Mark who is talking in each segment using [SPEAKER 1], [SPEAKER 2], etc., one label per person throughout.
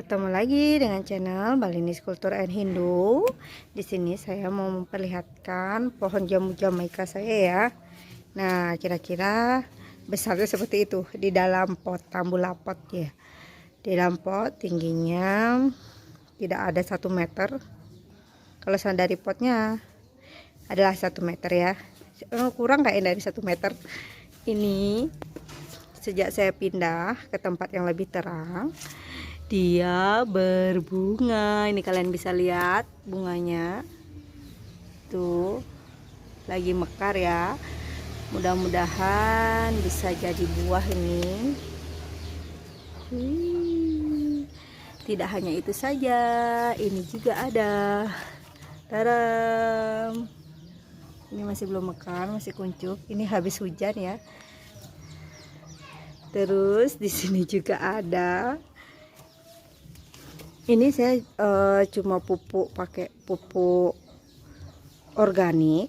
[SPEAKER 1] Ketemu lagi dengan channel Balinese Culture and Hindu. Di sini saya mau memperlihatkan pohon jambu Jamaika saya ya. Nah, kira-kira besarnya seperti itu di dalam pot tambulapot ya. Di dalam pot tingginya tidak ada 1 meter. Kalau dari potnya adalah 1 meter ya. Kurang nggak dari 1 meter. Ini sejak saya pindah ke tempat yang lebih terang, dia berbunga. Ini kalian bisa lihat bunganya tuh lagi mekar ya. Mudah-mudahan bisa jadi buah ini. Tidak hanya itu saja, ini juga ada. Taram. Ini masih belum mekar, masih kuncup. Ini habis hujan ya. Terus di sini juga ada. Ini saya cuma pakai pupuk organik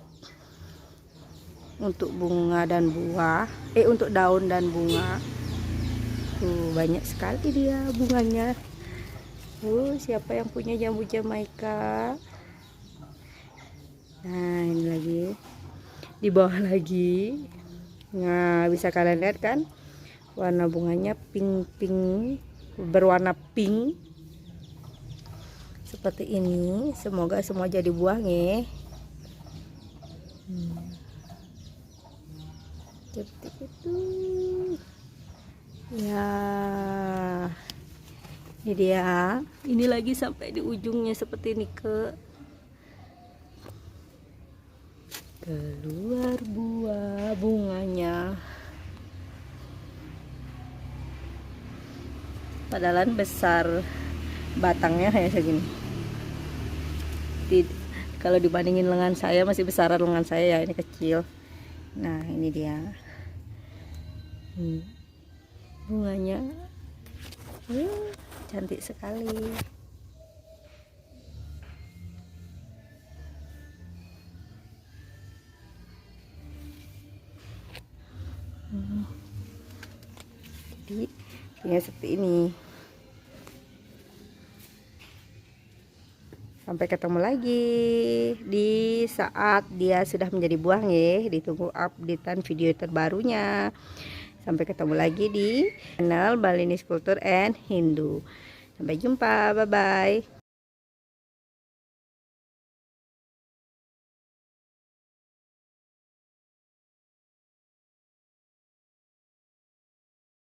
[SPEAKER 1] untuk bunga dan buah, untuk daun dan bunga. Tuh banyak sekali dia bunganya. Siapa yang punya jambu Jamaika? Nah, ini lagi di bawah lagi. Nah, bisa kalian lihat kan? Warna bunganya pink, berwarna pink seperti ini. Semoga semua jadi buah nih. Seperti itu ya. Ini dia. Ini lagi sampai di ujungnya seperti ini, keluar buah bunganya. Padahal besar batangnya kayak segini. Kalau dibandingin lengan saya masih besar lengan saya ya, ini kecil. Nah, ini dia bunganya. Cantik sekali. Jadi ya seperti ini. Sampai ketemu lagi di saat dia sudah menjadi buah ya. Ditunggu updatean video terbarunya. Sampai ketemu lagi di channel Balinese Culture and Hindu. Sampai jumpa, bye bye.